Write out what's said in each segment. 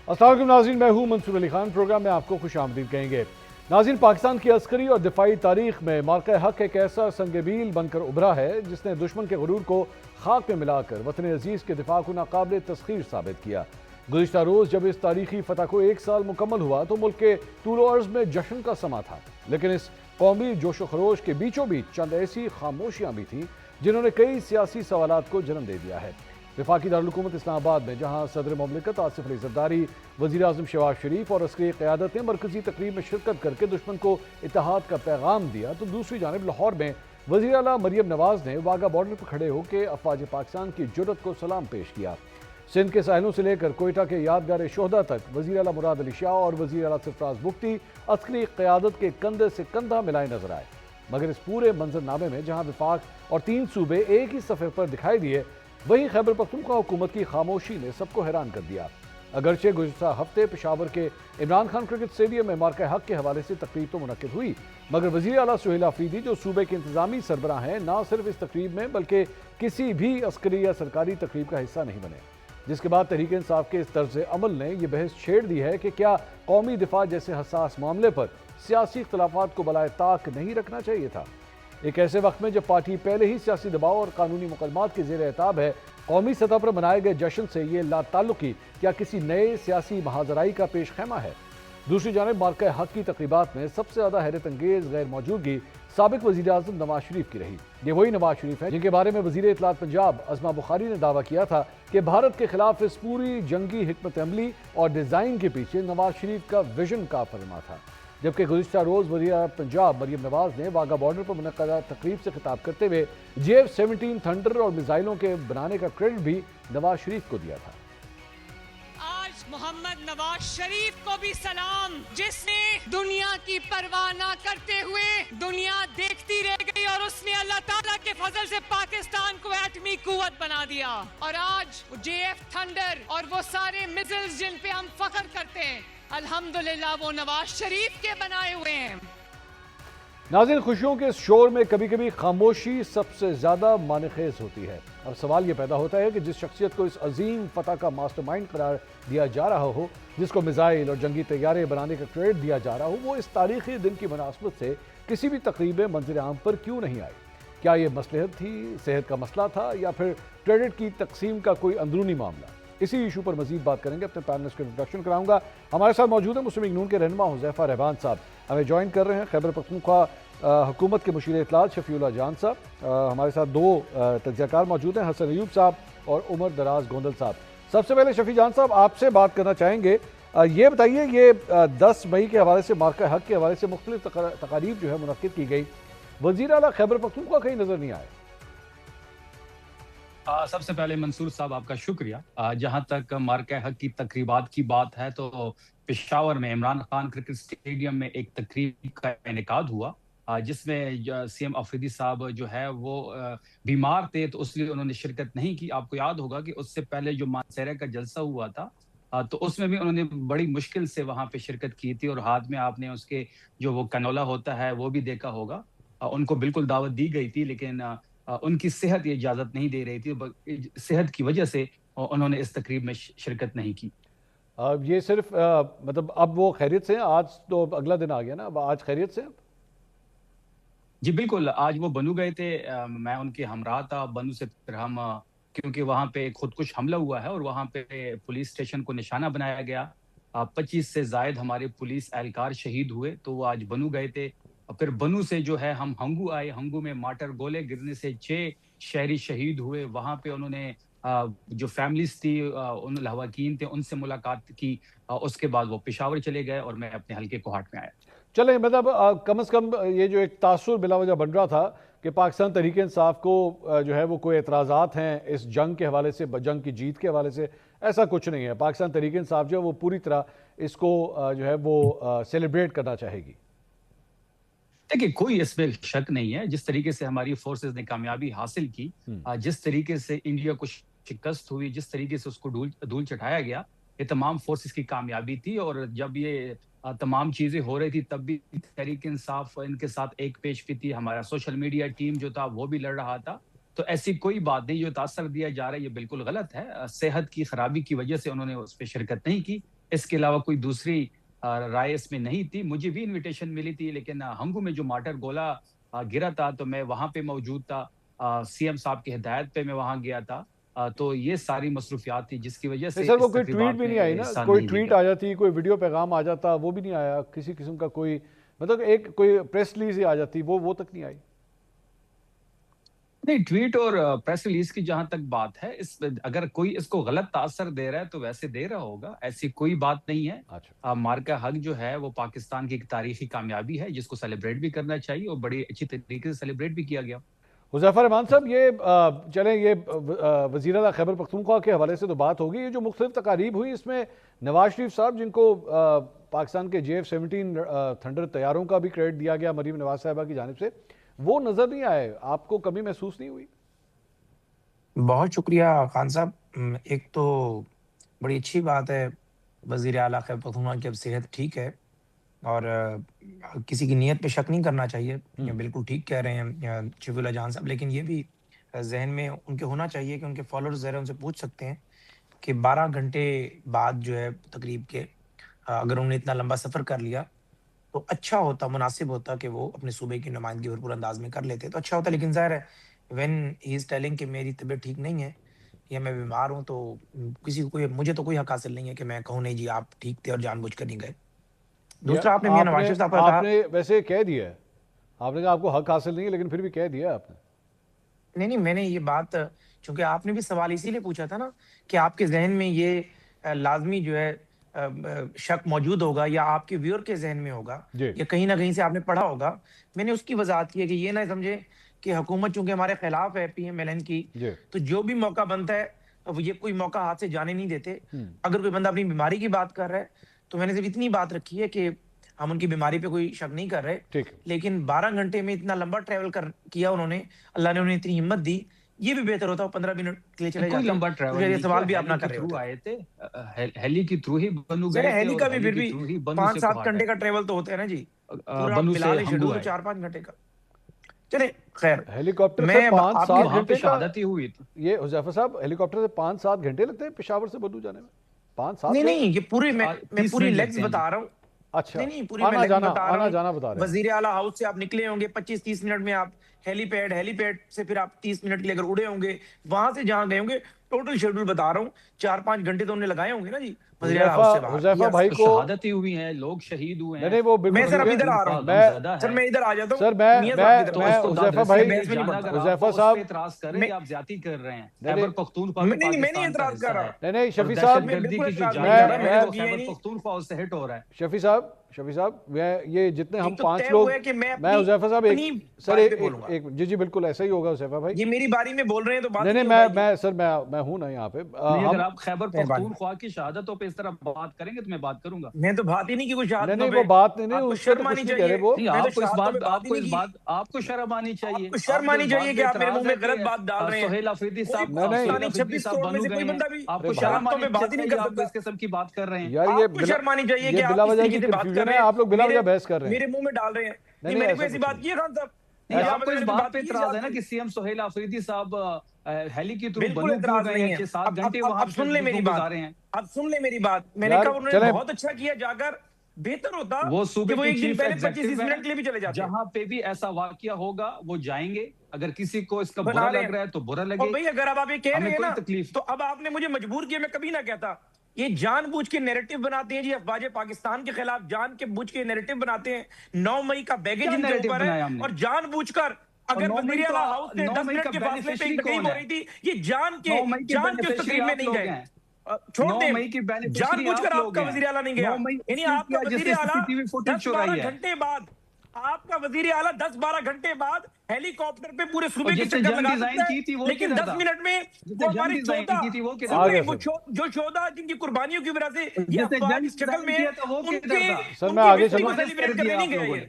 السلام علیکم ناظرین، میں ہوں منصور علی خان۔ پروگرام میں آپ کو خوش آمدید کہیں گے۔ ناظرین، پاکستان کی عسکری اور دفاعی تاریخ میں مارکہ حق ایک ایسا سنگ میل بن کر ابھرا ہے جس نے دشمن کے غرور کو خاک میں ملا کر وطن عزیز کے دفاع کو ناقابل تسخیر ثابت کیا۔ گزشتہ روز جب اس تاریخی فتح کو 1 سال مکمل ہوا تو ملک کے طول و عرض میں جشن کا سما تھا، لیکن اس قومی جوش و خروش کے بیچوں بیچ چند ایسی خاموشیاں بھی تھیں جنہوں نے کئی سیاسی سوالات کو جنم دے دیا ہے۔ وفاقی دارالحکومت اسلام آباد میں جہاں صدر مملکت آصف علی زرداری، وزیر اعظم شہباز شریف اور عسکری قیادت نے مرکزی تقریب میں شرکت کر کے دشمن کو اتحاد کا پیغام دیا، تو دوسری جانب لاہور میں وزیر اعلیٰ مریم نواز نے واگا بارڈر پر کھڑے ہو کے افواج پاکستان کی جرأت کو سلام پیش کیا۔ سندھ کے ساحلوں سے لے کر کوئٹہ کے یادگار شہداء تک وزیر اعلیٰ مراد علی شاہ اور وزیر اعلیٰ سرفراز بگٹی عسکری قیادت کے کندھے سے کندھا ملائے نظر آئے، مگر اس پورے منظر نامے میں جہاں وفاق اور 3 صوبے ایک ہی صفحے پر دکھائی دیے، وہیں خیبر پختونخوا حکومت کی خاموشی نے سب کو حیران کر دیا۔ اگرچہ گزشتہ ہفتے پشاور کے عمران خان کرکٹ اسٹیڈیم میں مارکہ حق کے حوالے سے تقریب تو منعقد ہوئی، مگر وزیر اعلیٰ سہیل آفریدی جو صوبے کے انتظامی سربراہ ہیں، نہ صرف اس تقریب میں بلکہ کسی بھی عسکری یا سرکاری تقریب کا حصہ نہیں بنے، جس کے بعد تحریک انصاف کے اس طرز عمل نے یہ بحث چھیڑ دی ہے کہ کیا قومی دفاع جیسے حساس معاملے پر سیاسی اختلافات کو بالائے طاق نہیں رکھنا چاہیے تھا۔ ایک ایسے وقت میں جب پارٹی پہلے ہی سیاسی دباؤ اور قانونی مقدمات کے زیر اعتاب ہے، قومی سطح پر منائے گئے جشن سے یہ لا تعلقی کیا کسی نئے سیاسی محاذرائی کا پیش خیمہ ہے؟ دوسری جانب مارکہ حق کی تقریبات میں سب سے زیادہ حیرت انگیز غیر موجودگی سابق وزیر اعظم نواز شریف کی رہی۔ یہ وہی نواز شریف ہیں جن کے بارے میں وزیر اطلاعات پنجاب عظما بخاری نے دعویٰ کیا تھا کہ بھارت کے خلاف اس پوری جنگی حکمت عملی اور ڈیزائن کے پیچھے نواز شریف کا ویژن کا فرما تھا، جبکہ گزشتہ روز وزیر اعظم پنجاب مریم نواز نے واگا بارڈر پر منعقدہ تقریب سے خطاب کرتے ہوئے JF-17 تھنڈر اور میزائلوں کے بنانے کا کریڈٹ بھی نواز شریف کو دیا تھا۔ آج محمد نواز شریف کو بھی سلام، جس نے دنیا کی پرواہ نہ کرتے ہوئے دنیا دیکھتی رہ گئی اور اس نے اللہ تعالیٰ کے فضل سے پاکستان کو ایٹمی قوت بنا دیا، اور آج JF تھنڈر اور وہ سارے میزائلز جن پہ ہم فخر کرتے ہیں، الحمدللہ وہ نواز شریف کے بنائے ہوئے ہیں۔ ناظرین، خوشیوں کے اس شور میں کبھی کبھی خاموشی سب سے زیادہ معنی خیز ہوتی ہے۔ اب سوال یہ پیدا ہوتا ہے کہ جس شخصیت کو اس عظیم فتح کا ماسٹر مائنڈ قرار دیا جا رہا ہو، جس کو میزائل اور جنگی طیارے بنانے کا کریڈٹ دیا جا رہا ہو، وہ اس تاریخی دن کی مناسبت سے کسی بھی تقریب منظر عام پر کیوں نہیں آئی؟ کیا یہ مصلحت تھی، صحت کا مسئلہ تھا، یا پھر کریڈٹ کی تقسیم کا کوئی اندرونی معاملہ؟ اسی ایشو پر مزید بات کریں گے۔ اپنے پینلسٹ کا انٹروڈکشن کراؤں گا۔ ہمارے ساتھ موجود ہیں مسلم لیگ نون کے رہنما حذیفہ رحبان صاحب، ہمیں جوائن کر رہے ہیں خیبر پختونخوا حکومت کے مشیر اطلاعات شفیع اللہ جان صاحب، ہمارے ساتھ 2 تجزیہ کار موجود ہیں، حسن ایوب صاحب اور عمر دراز گوندل صاحب۔ سب سے پہلے شفیع جان صاحب آپ سے بات کرنا چاہیں گے، یہ بتائیے یہ 10 مئی کے حوالے سے مارکہ حق کے حوالے سے مختلف تقاریب جو ہے منعقد کی گئی، وزیر اعلیٰ خیبر پختونخوا کہیں نظر نہیں آئے۔ سب سے پہلے منصور صاحب آپ کا شکریہ۔ جہاں تک مارکہ حق کی تقریبات کی بات ہے تو پشاور میں عمران خان کرکٹ اسٹیڈیم میں ایک تقریب کا انعقاد ہوا، جس میں CM آفریدی صاحب جو ہے وہ بیمار تھے، تو اس لیے انہوں نے شرکت نہیں کی۔ آپ کو یاد ہوگا کہ اس سے پہلے جو مانسہرہ کا جلسہ ہوا تھا تو اس میں بھی انہوں نے بڑی مشکل سے وہاں پہ شرکت کی تھی، اور ہاتھ میں آپ نے اس کے جو وہ کنولا ہوتا ہے وہ بھی دیکھا ہوگا۔ ان کو بالکل دعوت دی گئی تھی، لیکن ان کی صحت یہ اجازت نہیں دے رہی تھی، صحت کی وجہ سے انہوں نے اس تقریب میں شرکت نہیں کی۔ یہ صرف مطلب اب وہ خیریت سے ہیں؟ آج تو اگلا دن آ گیا نا، اب آج خیریت سے ہیں؟ جی بالکل، آج وہ بنو گئے تھے، میں ان کے ہمراہ تھا بنو سے، پھر ہم کیونکہ وہاں پہ خودکش حملہ ہوا ہے اور وہاں پہ پولیس اسٹیشن کو نشانہ بنایا گیا، 25 سے زائد ہمارے پولیس اہلکار شہید ہوئے، تو وہ آج بنو گئے تھے۔ پھر بنو سے جو ہے ہم ہنگو آئے، ہنگو میں مارٹر گولے گرنے سے 6 شہری شہید ہوئے، وہاں پہ انہوں نے جو فیملیز تھی، ان لواحقین تھے، ان سے ملاقات کی، اس کے بعد وہ پشاور چلے گئے اور میں اپنے حلقے کوہاٹ میں آیا۔ چلیں، مطلب کم از کم یہ جو ایک تاثر بلا وجہ بن رہا تھا کہ پاکستان تحریک انصاف کو جو ہے وہ کوئی اعتراضات ہیں اس جنگ کے حوالے سے، جنگ کی جیت کے حوالے سے، ایسا کچھ نہیں ہے۔ پاکستان تحریک انصاف جو ہے وہ پوری طرح اس کو جو ہے وہ سیلیبریٹ کرنا چاہے گی۔ دیکھیں، کوئی اس میں شک نہیں ہے، جس طریقے سے ہماری فورسز نے کامیابی حاصل کی، جس طریقے سے انڈیا کو شکست ہوئی، جس طریقے سے اس کو دھول چٹھایا گیا، یہ تمام فورسز کی کامیابی تھی۔ اور جب یہ تمام چیزیں ہو رہی تھی تب بھی تحریک انصاف ان کے ساتھ ایک پیش بھی تھی، ہمارا سوشل میڈیا ٹیم جو تھا وہ بھی لڑ رہا تھا، تو ایسی کوئی بات نہیں۔ جو تاثر دیا جا رہا ہے یہ بالکل غلط ہے، صحت کی خرابی کی وجہ سے انہوں نے اس پہ شرکت نہیں کی، اس کے علاوہ کوئی دوسری رائے اس میں نہیں تھی. مجھے بھی انویٹیشن ملی تھی لیکن ہنگو میں جو مارٹر گولا گرا تھا تو میں وہاں پہ موجود تھا. سی ایم صاحب کی ہدایت پہ میں وہاں گیا تھا. تو یہ ساری مصروفیات تھی جس کی وجہ سے سر وہ کوئی ٹویٹ بھی نہیں آئی نا, کوئی ٹویٹ آ جاتی, کوئی ویڈیو پیغام آ جاتا, وہ بھی نہیں آیا کسی قسم کا کوئی, مطلب ایک کوئی پریس ریلیز ہی آ جاتی, وہ تک نہیں آئی. نہیں, ٹویٹ اور پریس ریلیز کی جہاں تک بات ہے, اگر کوئی اس کو غلط تاثر دے رہا ہے تو ویسے دے رہا ہوگا, ایسی کوئی بات نہیں ہے. مارکہ حق جو ہے وہ پاکستان کی ایک تاریخی کامیابی ہے جس کو سیلیبریٹ بھی کرنا چاہیے اور بڑی اچھی طریقے سے سیلیبریٹ بھی کیا گیا. حذیفہ رحمان صاحب, یہ چلیں یہ وزیر اعلیٰ خیبر پختونخوا کے حوالے سے تو بات ہوگی, یہ جو مختلف تقاریب ہوئی اس میں نواز شریف صاحب جن کو پاکستان کے JF-17 تھنڈر طیاروں کا بھی کریڈٹ دیا گیا مریم نواز صاحبہ کی جانب سے, وہ نظر نہیں آئے, آپ کو کمی محسوس نہیں ہوئی؟ بہت شکریہ خان صاحب. ایک تو بڑی اچھی بات ہے وزیر اعلیٰ خیبر پختونخوا کی اب صحت ٹھیک ہے, اور کسی کی نیت پہ شک نہیں کرنا چاہیے, بالکل ٹھیک کہہ رہے ہیں شفیع اللہ جان صاحب. لیکن یہ بھی ذہن میں ان کے ہونا چاہیے کہ ان کے فالوورز ذرا ان سے پوچھ سکتے ہیں کہ 12 گھنٹے بعد جو ہے تقریب کے اگر انہوں نے اتنا لمبا سفر کر لیا تو اچھا ہوتا, مناسب ہوتا کہ وہ اپنے صوبے کی نمائندگی بھرپور انداز میں کر لیتے تو اچھا ہوتا. لیکن ظاہر ہے وین ہی از ٹیلنگ کہ میری طبیعت ٹھیک نہیں ہے یا میں بیمار ہوں, تو کسی کو مجھے تو کوئی حق حاصل نہیں ہے کہ میں کہوں نہیں جی آپ ٹھیک تھے اور جان بوجھ کر نہیں گئے. دوسرا آپ نے میاں نواز شریف صاحب کا کہا, آپ نے ویسے کہہ دیا ہے, آپ نے کہا آپ کو حق حاصل نہیں ہے لیکن پھر بھی کہہ دیا آپ نے. نہیں, میں نے یہ بات, چونکہ آپ نے بھی سوال اسی لیے پوچھا تھا نا کہ آپ کے ذہن میں یہ لازمی جو ہے شک موجود ہوگا یا آپ کے ویور کے ذہن میں ہوگا یا کہیں نہ کہیں سے آپ نے پڑھا ہوگا. میں نے اس کی وضاحت کی ہے کہ یہ نہ سمجھے کہ حکومت چونکہ ہمارے خلاف ہے PMLN کی, تو جو بھی موقع بنتا ہے یہ کوئی موقع ہاتھ سے جانے نہیں دیتے. اگر کوئی بندہ اپنی بیماری کی بات کر رہا ہے تو میں نے صرف اتنی بات رکھی ہے کہ ہم ان کی بیماری پہ کوئی شک نہیں کر رہے, لیکن 12 گھنٹے میں اتنا لمبا ٹریول کیا انہوں نے, اللہ نے انہیں اتنی ہمت دی, یہ بھی بہتر ہوتا 15 منٹ کے لیے چلے جاتے. لمبا ٹریول یہ سوال بھی آپ نہ کر رہے ہوتے, آئے تھے ہیلی کے تھرو ہی بنو گئے تھے, ہیلی کا بھی پھر بھی 5-7 گھنٹے کا ٹریول تو ہوتا ہے نا جی, پورا ملا لے شیڈول 4-5 گھنٹے کا. چلے خیر, ہیلی کاپٹر سے 5-7 گھنٹے شہادت ہی ہوئی تھی. یہ حذیفہ صاحب ہیلی کاپٹر سے 5-7 گھنٹے لگتے ہیں پشاور سے بنو جانے میں؟ 5-7 نہیں, یہ پوری میں پوری لیگز بتا رہا ہوں. اچھا, نہیں, پوری میں لیگز بتا رہا جانا بتا ہوں. رہے ہیں. وزیر اعلیٰ ہاؤس سے آپ نکلے ہوں گے 25-30 منٹ میں, آپ ہیلی پیڈ سے پھر آپ 30 منٹ کے لیے اگر اڑے ہوں گے, وہاں سے جہاں گئے ہوں گے, ٹوٹل شیڈول بتا رہا ہوں 4-5 گھنٹے تو انہوں نے لگائے ہوں گے نا جی وزیر اعلیٰ ہاؤس سے باہر. حذیفہ بھائی کو شہادتیں ہوئی ہیں, لوگ شہید ہوئے ہیں. میں سر ابھی ادھر آ رہا ہوں, سر میں ادھر آ جاتا ہوں. سر میں حذیفہ بھائی, حذیفہ صاحب اعتراض کر رہے ہیں, آپ زیادتی کر رہے ہیں. خیبر پختونخوا میں نہیں اعتراض کر رہا. نہیں شفیع صاحب, خیبر پختونخوا اس سے ہٹ ہو رہا ہے. شفیع صاحب یہ جتنے ہم 5 لوگ, میں حذیفہ صاحب سر ایک جی بالکل ایسا ہی ہوگا حذیفہ بھائی, یہ میری باری میں بول رہے ہیں تو بات نہیں میں سر میں ہوں نا یہاں پہ. اگر آپ خیبر پختونخوا کی شہادتوں پہ اس طرح بات کریں گے تو میں بات کروں گا. میں تو بات ہی نہیں کی کوئی شہادت نہیں, وہ بات نہیں, شرم آنی چاہیے. آپ کو شرم آنی چاہیے, شرم آنی چاہیے کہ آپ میرے منہ میں غلط بات ڈال رہے ہیں. سہیل آفریدی صاحب 26 کروڑ میں سے کوئی بندہ بھی آپ کو شرم آنی چاہیے, آپ اس قسم کی بات کر رہے ہیں. آپ کو شرم آنی چاہیے کہ بلا وجہ کی کنفیوژن ہے, آپ لوگ بلا وجہ بحث کر رہے ہیں, میرے منہ میں ڈال رہے ہیں. نہیں, میں نے کوئی ایسی بات کی ہے خان صاحب. آپ کو اس بات پہ اعتراض ہے نا کہ سی ایم سہیل آفریدی صاحب ہیلی کی تھرو بنو کیوں گئے ہیں, 6-7 گھنٹے وہاں سن لے میری بات. اب سن لے میری بات, میں نے کہا انہوں نے بہت اچھا کیا جا کر, بہتر ہوتا وہ کہ وہ ایک دن پہلے 25-30 منٹ کے لیے بھی چلے جاتے. جہاں پہ بھی ایسا واقعہ ہوگا وہ جائیں گے, اگر کسی کو اس کا برا لگ رہا ہے تو برا لگے. بھائی اگر آپ یہ کہہ رہے ہیں نا تکلیف, تو اب آپ نے مجھے مجبور کیا, میں کبھی نہ کہتا. یہ جان بوجھ کے نیریٹو بناتے ہیں جی, افواج پاکستان کے خلاف جان کے بوجھ کے نیریٹو بناتے ہیں. 9 مئی کا بیگیج ان کے اوپر ہے, اور جان بوجھ کر اگر وزیر اعلیٰ ہاؤس سے 10 منٹ کے فاصلے پہ ایک تقریب ہو رہی تھی, یہ جان کے اس تقریب میں نہیں گئے. چھوڑ دیں, جان بوجھ کر آپ کا وزیر اعلیٰ نہیں گیا. یعنی آپ کا وزیر اعلیٰ 10-12 گھنٹے بعد, آپ کا وزیر اعلیٰ 10-12 گھنٹے بعد ہیلی کاپٹر پہ پورے صوبے کے چکر لگا سکتا ہے, لیکن 10 منٹ میں وہ ہماری جو شہداء جن کی قربانیوں کی وجہ سے یہ افواج اس شکل میں سر میں آگے چلوں,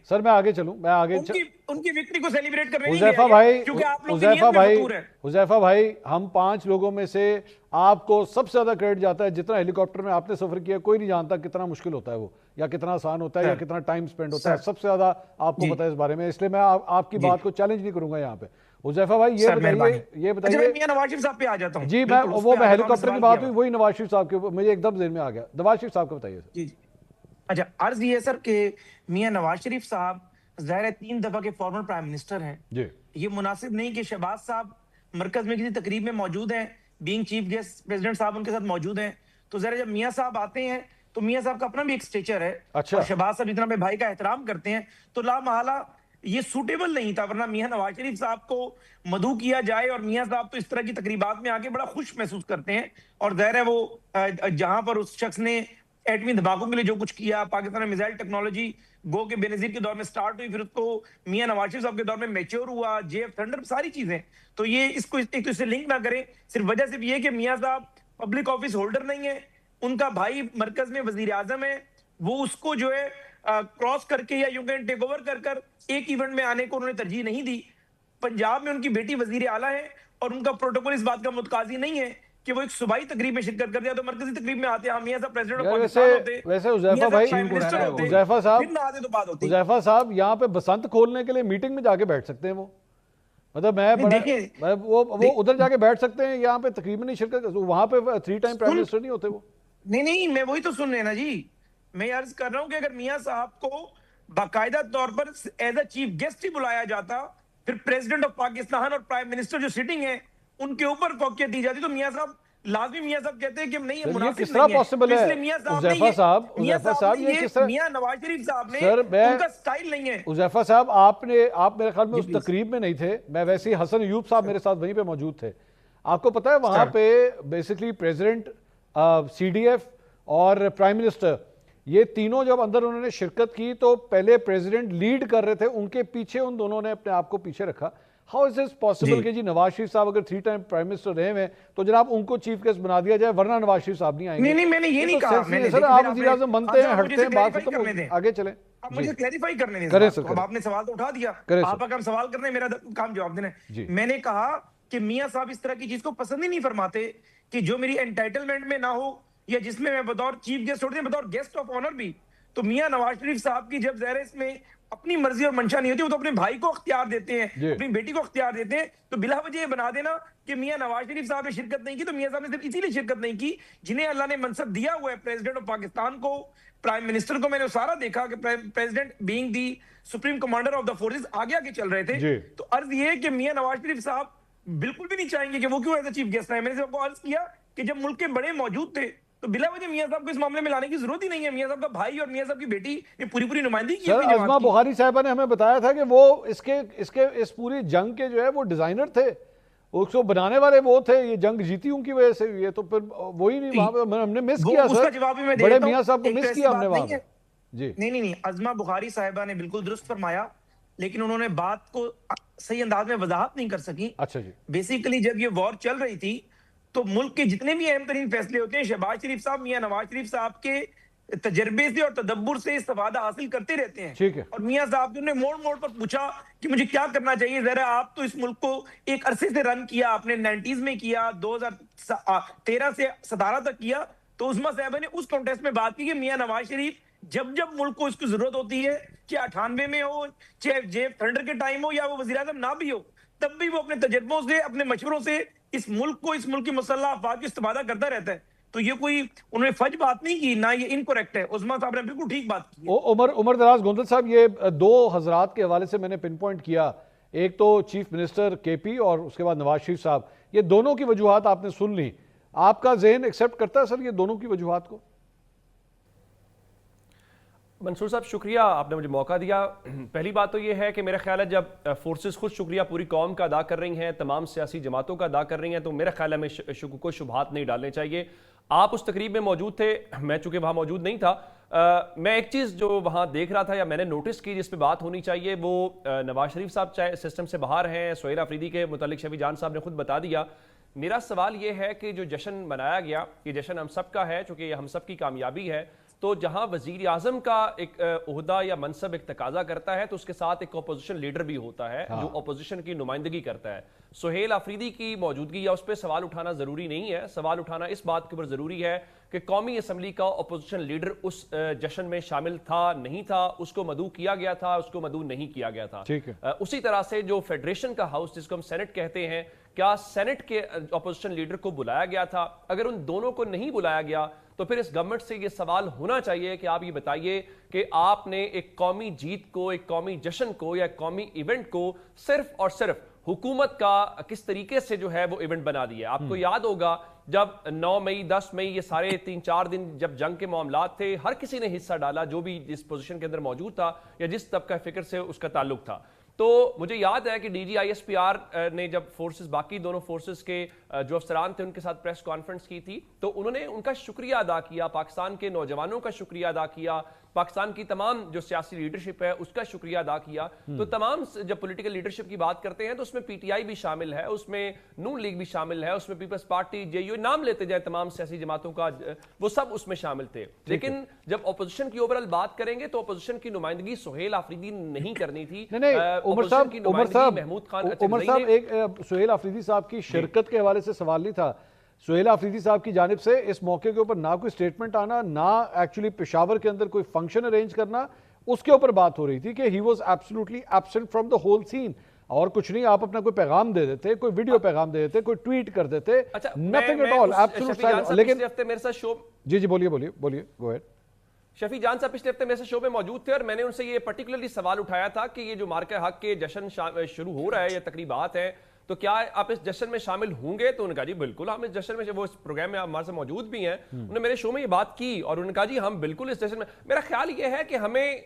سر میں آگے چلوں, ان کی وکٹری کو سیلیبریٹ کرنے نہیں حذیفہ گئے, کیونکہ آپ لوگ کی نیت میں مطور ہے. حذیفہ بھائی, ہم 5 لوگوں میں سے آپ کو سب سے زیادہ کریڈٹ جاتا ہے. جتنا ہیلی کاپٹر میں آپ نے سفر کیا, کوئی نہیں جانتا کتنا مشکل ہوتا ہے وہ, یا کتنا آسان ہوتا ہے, یا کتنا ٹائم سپینڈ ہوتا ہے. سب سے زیادہ آپ کو پتا ہے اس بارے میں, اس لیے میں آپ کی بات کو چیلنج نہیں کروں گا یہاں پہ. حذیفہ بھائی یہ بتائیے میں میاں نواز شریف صاحب پہ آ جاتا ہوں. جی وہ میں ہیلی کاپٹر کی بات ہوئی وہی نواز شریف صاحب کے مجھے ایک دم ذہن میں آ گیا. نواز شریف صاحب کو بتائیے. جی اچھا عرض یہ ہے سر کہ میاں نواز شریف صاحب ظاہر ہے 3 دفعہ کے فارمر پرائم منسٹر ہیں. جی یہ مناسب نہیں کہ شہباز صاحب مرکز میں کسی تقریب میں موجود ہیں, بینگ چیف گیسٹ پریزیڈنٹ صاحب ان کے ساتھ موجود ہیں, تو ظاہر جب میاں صاحب آتے ہیں تو میاں صاحب کا اپنا بھی ایک سٹیچر ہے. اچھا. اور شہباز صاحب جتنا اپنے بھائی کا احترام کرتے ہیں تو لا محالہ یہ سوٹیبل نہیں تھا, ورنہ میاں نواز شریف صاحب کو مدعو کیا جائے. اور میاں صاحب تو اس طرح کی تقریبات میں آ کے بڑا خوش محسوس کرتے ہیں, اور ظاہر ہے وہ جہاں پر اس شخص نے ایٹمی دھماکوں کے لیے جو کچھ کیا, پاکستان میں میزائل ٹیکنالوجی گو کہ بے نظیر کے دور میں سٹارٹ ہوئی, پھر اس کو میاں نواز شریف صاحب کے دور میں میچور ہوا, جے ایف تھنڈر, ساری چیزیں. تو یہ اس کو ایک تو سے لنک نہ کریں, صرف وجہ صرف یہ کہ میاں صاحب پبلک آفس ہولڈر نہیں ہے, ان کا بھائی مرکز میں وزیر اعظم ہے, وہ اس کو جو ہے کراس کر کے یا یوں کہیں ٹیک اوور کر ایک ایونٹ میں آنے کو انہوں نے ترجیح نہیں دی. پنجاب میں ان کی بیٹی وزیر اعلیٰ ہے اور ان کا پروٹوکول اس بات کا متقاضی نہیں ہے کہ وہ ایک صوبائی تقریب میں شرکت کرتے ہیں تو مرکزی تقریب میں آتے ہیں. میاں صاحب پریزیڈنٹ آف پاکستان ہوتے, ویسے حذیفہ بھائی, حذیفہ صاحب یہاں پہ بسنت کھولنے کے لیے میٹنگ میں جا کے بیٹھ سکتے ہیں وہ, مطلب وہ ادھر جا کے بیٹھ سکتے ہیں, یہاں پہ تقریب میں نہیں شرکت, وہاں پہ 3 ٹائم پرائم منسٹر نہیں ہوتے وہ. نہیں میں وہی تو سن رہے ہیں نا جی. میں عرض کر رہا ہوں کہ اگر میاں صاحب کو باقاعدہ طور پر ایز اے چیف گیسٹ ہی بلایا جاتا, پھر پریزیڈنٹ آف پاکستان اور پرائم منسٹر جو سٹنگ ہے ان کے اوپر فوقیت دی جاتی, تو میاں صاحب لازمی میاں صاحب کہتے ہیں کہ نہیں یہ مناسب کس طرح پاسبل ہے حذیفہ صاحب؟ یہ کس طرح, میاں نواز شریف صاحب نے ان کا سٹائل نہیں ہے. حذیفہ صاحب آپ میرے خیال میں اس تقریب میں نہیں تھے, میں ویسے ہی حسن ایوب صاحب میرے ساتھ وہیں پہ موجود تھے. آپ کو پتا ہے وہاں پہ basically president, C D F اور پرائم منسٹر, یہ تینوں جب اندر انہوں نے شرکت کی تو پہلے پریزیڈنٹ لیڈ کر رہے تھے, ان کے پیچھے ان دونوں نے اپنے آپ کو پیچھے رکھا. ہاؤ از اٹ پاسبل کہ جی نواز شریف صاحب اگر 3 ٹائم پرائم منسٹر رہے ہیں تو جناب ان کو چیف گیسٹ بنا دیا جائے, ورنہ نواز شریف صاحب نہیں آئیں گے؟ نہیں میں نے یہ نہیں کہا. سر آپ وزیر اعظم بنتے ہیں, ہٹتے ہیں, بات ختم, آگے چلیں. اب مجھے کلیریفائی کرنے دیں. اب آپ نے سوال تو اٹھا دیا, آپ کا کام سوال کرنے, میرا کام جواب دینا ہے. میں نے کہا کہ میاں صاحب اس طرح کی چیز کو پسند ہی نہیں فرماتے کہ جو میری انٹائٹلمنٹ میں نہ ہو, یا جس میں میں بطور چیف گیسٹ ہوتے ہیں, بطور گیسٹ آف آنر بھی. تو میاں نواز شریف صاحب کی جب ظاہر اس میں اپنی مرضی اور منشا نہیں ہوتی, وہ تو اپنے بھائی کو اختیار دیتے ہیں, اپنی بیٹی کو اختیار دیتے ہیں. تو بلا وجہ یہ بنا دینا کہ میاں نواز شریف صاحب نے شرکت نہیں کی, تو میاں صاحب نے صرف اسی لیے شرکت نہیں کی جنہیں اللہ نے منصب دیا ہوا ہے, پریزیڈنٹ آف پاکستان کو, پرائم منسٹر کو. میں نے سارا دیکھا کہ president being the supreme commander of the forces آگے آگے چل رہے تھے. تو عرض یہ ہے کہ میاں نواز شریف صاحب بالکل بھی نہیں چاہیں گے کہ وہ کیوں ایز اے چیف گیسٹ آئے. میں نے آپ کو عرض کیا کہ جب ملک کے بڑے موجود تھے تو بلا وجہ میاں صاحب کو اس معاملے میں لانے کی ضرورت ہی نہیں ہے. میاں صاحب کا بھائی اور میاں صاحب کی بیٹی نے پوری نمائندگی کی. سر عظمہ بخاری صاحبہ نے ہمیں بتایا تھا کہ وہ اس پوری جنگ کے جو ہے وہ ڈیزائنر تھے, اس کو بنانے والے وہ تھے, یہ جنگ جیتی ان کی وجہ سے ہوئی ہے. تو پھر وہی نہیں, وہاں پہ ہم نے مس کیا سر, بڑے میاں صاحب کو مس کیا ہم نے وہاں پہ. جی نہیں عظمہ بخاری صاحبہ نے بالکل درست فرمایا, لیکن انہوں نے بات کو صحیح انداز میں وضاحت نہیں کر سکی. اچھا جی. بیسیکلی جب یہ وار چل رہی تھی تو ملک کے جتنے بھی اہم ترین فیصلے ہوتے ہیں, شہباز شریف صاحب میاں نواز شریف صاحب کے تجربے سے اور تدبر سے استفادہ حاصل کرتے رہتے ہیں. اور میاں صاحب نے موڑ پر پوچھا کہ مجھے کیا کرنا چاہیے. ذرا آپ تو اس ملک کو ایک عرصے سے رن کیا, آپ نے 90s میں کیا, 2013 سے 17 تک کیا. تو عظمہ صاحبہ نے اس کانٹیکسٹ میں بات کی کہ میاں نواز شریف جب ملک کو اس کی ضرورت ہوتی ہے, چاہے 98 میں ہو, چاہے جے تھنڈر کے ٹائم ہو, یا وہ وزیر اعظم نہ بھی ہو, تب بھی وہ اپنے تجربوں سے, اپنے مشوروں سے اس ملک کی مسلح افواج کو استفادہ کرتا رہتا ہے. تو یہ کوئی انہوں نے فج بات نہیں کی, نہ یہ انکریکٹ ہے. عثمان صاحب نے بالکل ٹھیک بات کی. عمر دراز گوندل صاحب, یہ 2 حضرات کے حوالے سے میں نے پن پوائنٹ کیا, ایک تو چیف منسٹر کے پی اور اس کے بعد نواز شریف صاحب, یہ دونوں کی وجوہات آپ نے سن لی. آپ کا ذہن ایکسیپٹ کرتا ہے سر یہ دونوں کی وجوہات کو؟ منصور صاحب شکریہ, آپ نے مجھے موقع دیا. پہلی بات تو یہ ہے کہ میرا خیال ہے جب فورسز خود شکریہ پوری قوم کا ادا کر رہی ہیں, تمام سیاسی جماعتوں کا ادا کر رہی ہیں, تو میرا خیال ہے میں شکوک و شبہات نہیں ڈالنے چاہیے. آپ اس تقریب میں موجود تھے, میں چونکہ وہاں موجود نہیں تھا. میں ایک چیز جو وہاں دیکھ رہا تھا یا میں نے نوٹس کی جس پہ بات ہونی چاہیے, وہ نواز شریف صاحب چاہے سسٹم سے باہر ہیں, سہیل آفریدی کے متعلق شفیع جان صاحب نے خود بتا دیا. میرا سوال یہ ہے کہ جو جشن منایا گیا, یہ جشن ہم سب کا ہے, چونکہ یہ ہم سب کی کامیابی ہے, تو جہاں وزیر اعظم کا ایک عہدہ یا منصب ایک تقاضا کرتا ہے تو اس کے ساتھ ایک اپوزیشن لیڈر بھی ہوتا ہے جو اپوزیشن کی نمائندگی کرتا ہے. سہیل آفریدی کی موجودگی یا اس پہ سوال اٹھانا ضروری نہیں ہے. سوال اٹھانا اس بات کے اوپر ضروری ہے کہ قومی اسمبلی کا اپوزیشن لیڈر اس جشن میں شامل تھا نہیں تھا, اس کو مدعو کیا گیا تھا, اس کو مدعو نہیں کیا گیا تھا. اسی طرح سے جو فیڈریشن کا ہاؤس جس کو ہم سینٹ کہتے ہیں, کیا سینٹ کے اپوزیشن لیڈر کو بلایا گیا تھا؟ اگر ان دونوں کو نہیں بلایا گیا تو پھر اس گورنمنٹ سے یہ سوال ہونا چاہیے کہ آپ یہ بتائیے کہ آپ نے ایک قومی جیت کو, ایک قومی جشن کو یا ایک قومی ایونٹ کو صرف اور صرف حکومت کا کس طریقے سے جو ہے وہ ایونٹ بنا دیا. آپ کو یاد ہوگا جب 9 مئی 10 مئی یہ سارے 3-4 دن جب جنگ کے معاملات تھے, ہر کسی نے حصہ ڈالا جو بھی جس پوزیشن کے اندر موجود تھا یا جس طبقہ فکر سے اس کا تعلق تھا. تو مجھے یاد ہے کہ ڈی جی ISPR نے جب فورسز, باقی دونوں فورسز کے جو افسران تھے ان کے ساتھ پریس کانفرنس کی تھی تو انہوں نے ان کا شکریہ ادا کیا, پاکستان کے نوجوانوں کا شکریہ ادا کیا, پاکستان کی تمام جو سیاسی لیڈرشپ ہے اس کا شکریہ ادا کیا. تو تمام جب پولیٹیکل لیڈرشپ کی بات کرتے ہیں تو اس میں PTI بھی شامل ہے, اس میں نون لیگ بھی شامل ہے, اس میں پیپلز پارٹی, JUI, نام لیتے جائیں تمام سیاسی جماعتوں کا, وہ سب اس میں شامل تھے. لیکن جب اپوزیشن کی اوورال بات کریں گے تو اپوزیشن کی نمائندگی سہیل آفریدی نہیں کرنی تھی. عمر صاحب ایک سہیل آفریدی صاحب کی شرکت کے حوالے سے سوال نہیں تھا. سہیل آفریدی صاحب کی جانب سے اس موقع کے اوپر نہ کوئی سٹیٹمنٹ آنا, نہ ایکچولی پشاور کے اندر کوئی فنکشن ارینج کرنا, اس کے اوپر بات ہو رہی تھی کہ he was absolutely absent from the whole scene, اور کچھ نہیں. آپ اپنا کوئی پیغام دے دیتے, کوئی ویڈیو پیغام دے دیتے, کوئی ٹویٹ کر دیتے, nothing at all, absolute silence. لیکن میرے ساتھ شو جی بولیے گو ایڈ. شفیع جان صاحب پچھلے ہفتے میرے سے شو میں موجود تھے اور میں نے ان سے یہ پرٹیکولرلی سوال اٹھایا تھا کہ یہ جو مارکہ حق کے جشن شروع ہو رہا ہے, یہ تقریبات ہیں, تو کیا آپ اس جشن میں شامل ہوں گے؟ تو انہوں نے کہا جی بالکل ہم اس جشن میں, وہ اس پروگرام میں ہمارے سے موجود بھی ہیں, انہوں نے میرے شو میں یہ بات کی اور انہوں نے کہا جی ہم بالکل اس جشن میں. میرا خیال یہ ہے کہ ہمیں,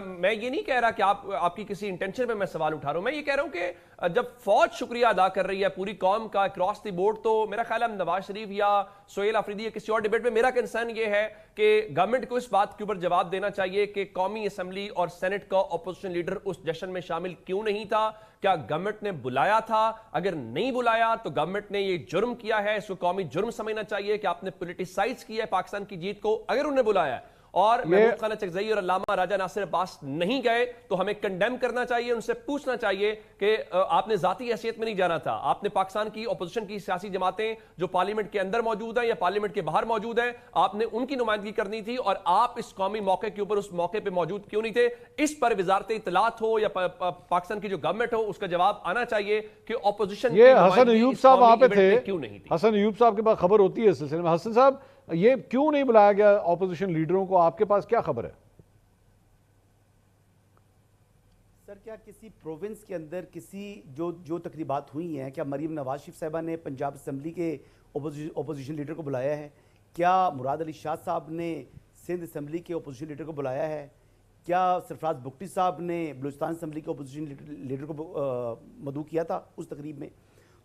میں یہ نہیں کہہ رہا کہ آپ کی کسی انٹینشن پہ میں سوال اٹھا رہا ہوں, میں یہ کہہ رہا ہوں کہ جب فوج شکریہ ادا کر رہی ہے پوری قوم کا اکراس دی بورڈ, تو میرا خیال ہے نواز شریف یا سہیل آفریدی یا کسی اور ڈیبیٹ میں میرا کنسرن یہ ہے کہ گورنمنٹ کو اس بات کے اوپر جواب دینا چاہیے کہ قومی اسمبلی اور سینٹ کا اپوزیشن لیڈر اس جشن میں شامل کیوں نہیں تھا. کیا گورنمنٹ نے بلایا تھا؟ اگر نہیں بلایا تو گورنمنٹ نے یہ جرم کیا ہے, اس کو قومی جرم سمجھنا چاہیے کہ آپ نے پولیٹیسائز کیا ہے پاکستان کی جیت کو. اگر انہوں نے بلایا ہے اور محمود خانہ چکزئی اور علامہ راجہ ناصر عباس نہیں گئے تو ہمیں کنڈیم کرنا چاہیے, ان سے پوچھنا چاہیے کہ آپ نے ذاتی حیثیت میں نہیں جانا تھا, آپ نے پاکستان کی اپوزیشن کی سیاسی جماعتیں جو پارلیمنٹ کے اندر موجود ہیں یا پارلیمنٹ کے باہر موجود ہیں, آپ نے ان کی نمائندگی کرنی تھی, اور آپ اس قومی موقع کے اوپر اس موقع پہ موجود کیوں نہیں تھے؟ اس پر وزارت اطلاعات ہو یا پاکستان کی جو گورنمنٹ ہو اس کا جواب آنا چاہیے کہ اپوزیشن. یہ حسن ایوب صاحب وہاں پہ تھے, حسن ایوب صاحب کے پاس خبر ہوتی ہے اس سلسلے میں. حسن صاحب یہ کیوں نہیں بلایا گیا اپوزیشن لیڈروں کو, آپ کے پاس کیا خبر ہے؟ سر کیا کسی پروونس کے اندر کسی جو تقریبات ہوئی ہیں, کیا مریم نواز شریف صاحبہ نے پنجاب اسمبلی کے اپوزیشن لیڈر کو بلایا ہے؟ کیا مراد علی شاہ صاحب نے سندھ اسمبلی کے اپوزیشن لیڈر کو بلایا ہے؟ کیا سرفراز بگٹی صاحب نے بلوچستان اسمبلی کے اپوزیشن لیڈر کو مدعو کیا تھا اس تقریب میں؟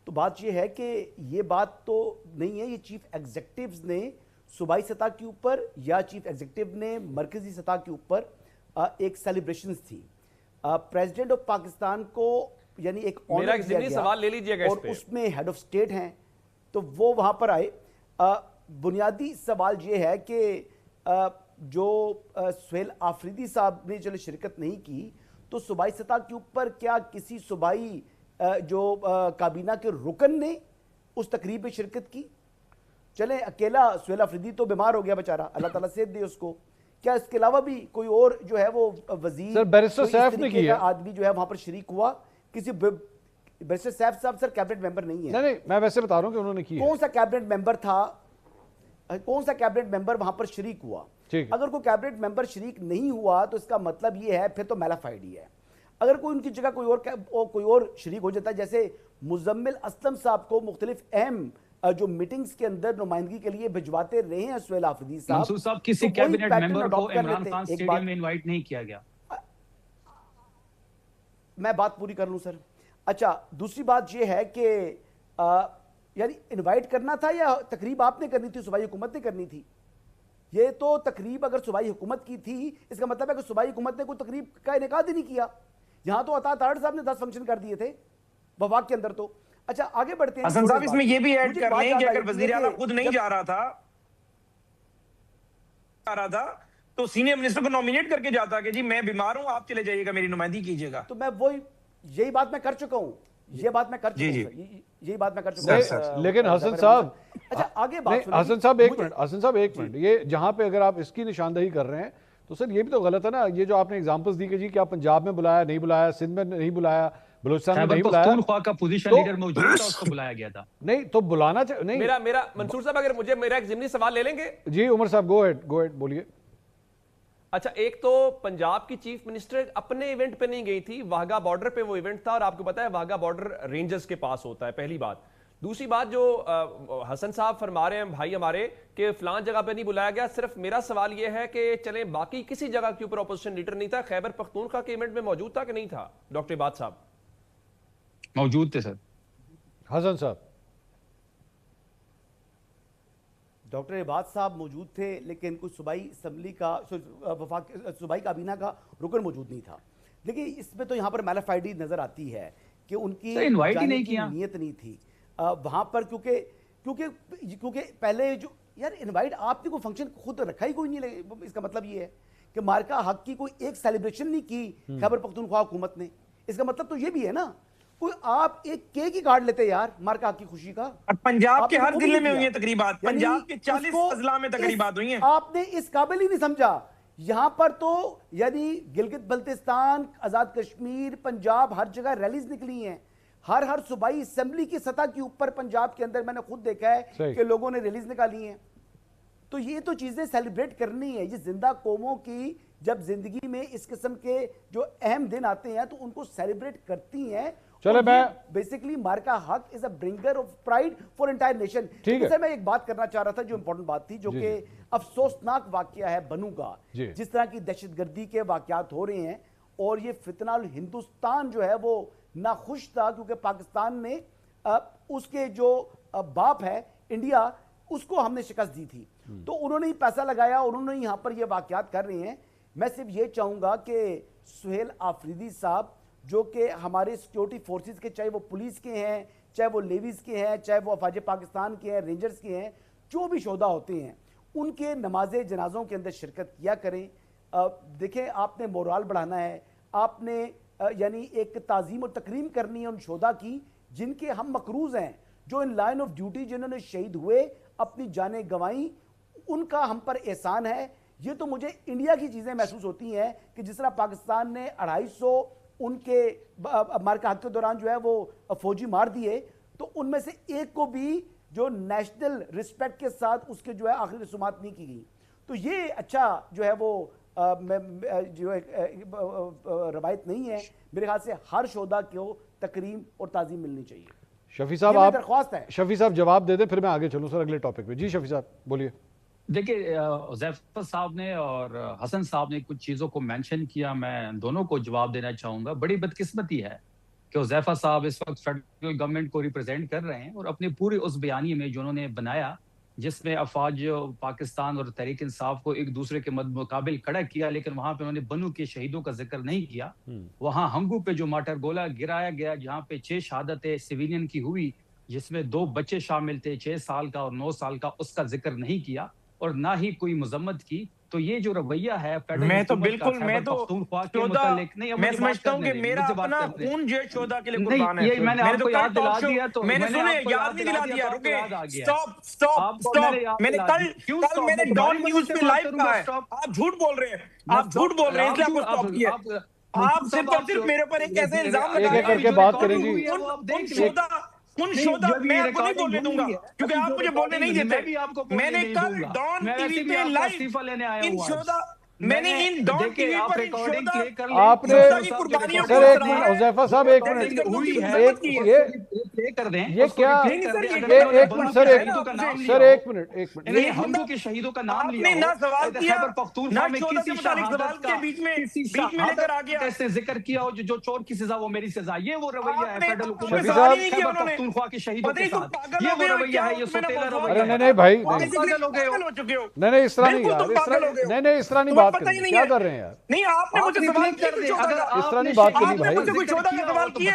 تو بات یہ ہے کہ یہ بات تو نہیں ہے, یہ چیف ایگزیکٹیوز نے صوبائی سطح کے اوپر یا چیف ایگزیکٹیو نے مرکزی سطح کے اوپر ایک سیلیبریشنز تھی. پریزیڈنٹ آف پاکستان کو یعنی ایک آنر دیا گیا سوال لے لیجئے گا, اور اس میں ہیڈ آف سٹیٹ ہیں تو وہ وہاں پر آئے. بنیادی سوال یہ ہے کہ جو سہیل آفریدی صاحب نے چلے شرکت نہیں کی تو صوبائی سطح کے اوپر کیا کسی صوبائی جو کابینہ کے رکن نے اس تقریب میں شرکت کی؟ چلیں اکیلا سہیل آفریدی تو بیمار ہو گیا بیچارہ, اللہ تعالیٰ صحت دے اس کو, کیا اس کے علاوہ بھی کوئی اور جو ہے وہ وزیر, سر بیرسٹر سیف نے کیا, آدمی جو ہے وہاں پر شریک ہوا؟ کسی بیرسٹر سیف صاحب سر کیبنٹ ممبر نہیں ہے. نہیں میں ویسے بتا رہا ہوں کہ انہوں نے کیا. کون سا کیبنٹ ممبر تھا, کون سا کیبنٹ ممبر وہاں پر شریک ہوا؟ اگر کوئی کیبنٹ ممبر شریک نہیں ہوا تو اس کا مطلب یہ ہے پھر تو میلافائڈ ہی ہے. اگر کوئی ان کی جگہ کوئی اور شریک ہو جاتا ہے, جیسے مزمل اسلم صاحب کو مختلف اہم جو میٹنگز کے اندر نمائندگی کے لیے بھجواتے رہے ہیں سہیل آفریدی صاحب, منصور صاحب کسی کیبنٹ ممبر کو عمران خان اسٹیڈیم میں انوائٹ نہیں کیا گیا. میں بات پوری کر لوں سر. اچھا دوسری بات یہ ہے کہ یعنی انوائٹ کرنا تھا یا تقریب آپ نے کرنی تھی, صوبائی حکومت نے کرنی تھی؟ یہ تو تقریب اگر صوبائی حکومت کی تھی اس کا مطلب ہے کہ صوبائی حکومت نے کوئی تقریب کا انعقاد ہی نہیں کیا. یہاں تو عطا تارڑ صاحب نے 10 فنکشن کر دیے تھے وفاق کے اندر. تو اچھا آگے بڑھتے ہیں. حسن صاحب اس میں یہ بھی ایڈ کر لیں کہ اگر وزیر اعلیٰ خود نہیں جا رہا تھا, آ رہا تھا تو سینئر منسٹر کو نومینیٹ کر کے جاتا کہ جی میں بیمار ہوں, آپ چلے جائیے گا, میری نمائندگی کیجیے گا. تو میں یہی بات میں کر چکا ہوں, یہ بات میں کر چکا ہوں, یہی بات میں کر چکا ہوں. لیکن حسن صاحب, اچھا آگے بات سنیں. حسن صاحب ایک منٹ, یہ جہاں پہ اگر آپ اس کی نشاندہی کر رہے ہیں تو سر یہ بھی تو غلط ہے نا, یہ جو آپ نے ایگزامپلس دی کہ جی کیا پنجاب میں بلایا نہیں بلایا, سندھ میں نہیں بلایا, بلوچستان میں نہیں بلایا, پختونخوا کا پوزیشن لیڈر موجود تھا, اس کو بلایا گیا تھا. نہیں تو بلانا نہیں. میرا منصور صاحب اگر مجھے میرا ایک ضمنی سوال لے لیں گے. جی عمر صاحب گو ایڈ بولیے. اچھا, ایک تو پنجاب کی چیف منسٹر اپنے ایونٹ پہ نہیں گئی تھی, واہگہ بارڈر پہ وہ ایونٹ تھا, اور آپ کو پتا ہے واہگہ بارڈر رینجرز کے پاس ہوتا ہے, پہلی بات. دوسری بات جو حسن صاحب فرما رہے ہیں بھائی ہمارے کہ فلان جگہ پہ نہیں بلایا گیا, صرف میرا سوال یہ ہے کہ چلیں باقی کسی جگہ کے اوپر اپوزیشن لیڈر نہیں تھا, خیبر پختونخوا کے ایونٹ میں موجود تھا کہ نہیں تھا ڈاکٹر عباد صاحب؟ موجود تھے سر. حسن صاحب, ڈاکٹر عباد صاحب موجود تھے, لیکن کچھ صوبائی اسمبلی کا صوبائی کابینہ کا رکن موجود نہیں تھا. لیکن اس میں تو یہاں پر میلافائڈی نظر آتی ہے کہ ان کی جانے کی نیت نہیں تھی وہاں پر, کیونکہ پہلے جو یار انوائٹ آپ نے کوئی فنکشن خود رکھا ہی کوئی نہیں. اس کا مطلب یہ ہے کہ مارکا حق کی کوئی ایک سیلیبریشن نہیں کی خیبر پختونخوا حکومت نے. اس کا مطلب تو یہ بھی ہے نا, کوئی آپ ایک کیک ہی کارڈ لیتے یار مارکا حق کی خوشی کا. پنجاب کے ہر ضلع میں ہوئی ہیں تقریبات, پنجاب کے 40 اضلاع میں تقریبات ہوئی ہیں. آپ نے اس قابل ہی نہیں سمجھا. یہاں پر تو یعنی گلگت بلتستان, آزاد کشمیر, پنجاب, ہر جگہ ریلیز نکلی ہیں, ہر صوبائی اسمبلی کی سطح کے اوپر پنجاب کے اندر میں نے خود دیکھا ہے کہ لوگوں نے ریلیز نکالی ہیں. تو یہ تو چیزیں سیلیبریٹ کرنی ہے. یہ زندہ قوموں کی جب زندگی میں اس قسم کے جو اہم دن آتے ہیں تو ان کو سیلیبریٹ کرتی ہیں. چلے میں basically Marka Haq is a bringer of pride for entire nation. اسے میں ایک بات کرنا چاہ رہا تھا جو امپورٹنٹ بات تھی, جو کہ افسوسناک واقعہ ہے بنو کا, جس طرح کی دہشت گردی کے واقعات ہو رہے ہیں, اور یہ فتنہ ہندوستان جو ہے وہ ناخوش تھا, کیونکہ پاکستان نے اس کے جو باپ ہے انڈیا, اس کو ہم نے شکست دی تھی, تو انہوں نے ہی پیسہ لگایا, انہوں نے یہاں پر یہ واقعات کر رہے ہیں. میں صرف یہ چاہوں گا کہ سہیل آفریدی صاحب جو کہ ہمارے سیکیورٹی فورسز کے, چاہے وہ پولیس کے ہیں, چاہے وہ لیویز کے ہیں, چاہے وہ افواج پاکستان کے ہیں, رینجرز کے ہیں, جو بھی شہداء ہوتے ہیں, ان کے نماز جنازوں کے اندر شرکت کیا کریں. دیکھیں آپ نے مورال بڑھانا ہے, آپ نے یعنی ایک تعظیم اور تکریم کرنی ہے ان شہداء کی جن کے ہم مقروض ہیں, جو ان لائن آف ڈیوٹی جنہوں نے شہید ہوئے, اپنی جانیں گنوائیں, ان کا ہم پر احسان ہے. یہ تو مجھے انڈیا کی چیزیں محسوس ہوتی ہیں کہ جس طرح پاکستان نے 250 ان کے مارکا حق کے دوران جو ہے وہ فوجی مار دیے, تو ان میں سے ایک کو بھی جو نیشنل رسپیکٹ کے ساتھ اس کے جو ہے آخری رسومات نہیں کی گئی. تو یہ اچھا جو ہے وہ جو روایت نہیں ہے. میرے خیال سے ہر شہداء کو تکریم اور تعظیم ملنی چاہیے. شفیع صاحب آپ درخواست ہے, شفیع صاحب جواب دے دیں, پھر میں آگے چلوں سر اگلے ٹاپک پہ. جی شفیع صاحب بولیے. دیکھیے حذیفہ صاحب نے اور حسن صاحب نے کچھ چیزوں کو مینشن کیا, میں دونوں کو جواب دینا چاہوں گا. بڑی بدقسمتی ہے کہ حذیفہ صاحب اس وقت فیڈرل گورنمنٹ کو ریپرزینٹ کر رہے ہیں, اور اپنے پورے اس بیانیے میں جو انہوں نے بنایا جس میں افواج پاکستان اور تحریک انصاف کو ایک دوسرے کے مقابل کھڑا کیا, لیکن وہاں پہ انہوں نے بنو کے شہیدوں کا ذکر نہیں کیا. وہاں ہنگو پہ جو مارٹر گولا گرایا گیا, جہاں پہ 6 شہادتیں سویلین کی ہوئی, جس میں 2 بچے شامل تھے, 6 سال کا اور 9 سال کا, اس کا ذکر نہیں کیا اور نہ ہی کوئی مذمت کی. تو یہ جو رویہ ہے میں تو بالکل میں سمجھتا ہوں کہ میرا اپنا خون جو شہداء کے لیے قربان ہے. میں نے آپ کو یاد دلا دیا, تو میں نے سنے یاد نہیں دلا دیا. رکے سٹاپ, میں نے کل میں نے ڈان نیوز پہ لائیو کہا ہے, آپ جھوٹ بول رہے ہیں, آپ جھوٹ بول رہے ہیں, اس لیے آپ کو سٹاپ کیا. آپ صرف اور صرف میرے پر ایک ایسے الزام لگا رہے ہیں کر کے بات کریں گی. ان شہداء میں آپ کو نہیں بولنے دوں گا کیونکہ آپ مجھے بولنے نہیں دیتے. میں نے کل ڈان ٹی وی پہ لائیو ان شہداء, میں نے ان ڈان ٹی وی پر ان شہداء آپ نے سر ایک منٹ حذیفہ صاحب ایک منٹ, یہ کیا ایک منٹ سر ایک منٹ ہندو کے شہیدوں کا نام لیا, نہ سوال کیا نہ شہداء کے متعلق سوال کے بیچ میں لے کر آ گیا, سے ذکر کیا ہو جو چور کی سزا وہ میری سزا. یہ وہ رویہ ہے فیڈرل حکومت خیبر پختونخوا کے شہیدوں کے ساتھ, یہ وہ رویہ ہے, یہ سوتیلا رویہ ہے. نہیں بھائی نہیں اس طرح نہیں یار, نہیں اس طرح نہیں بات کریں, کیا کر رہے ہیں یار. نہیں آپ نے مجھے سوال کیا, اس طرح نہیں بات کرنی بھائی. مجھے کوئی شہداء کا سوال کیا,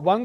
1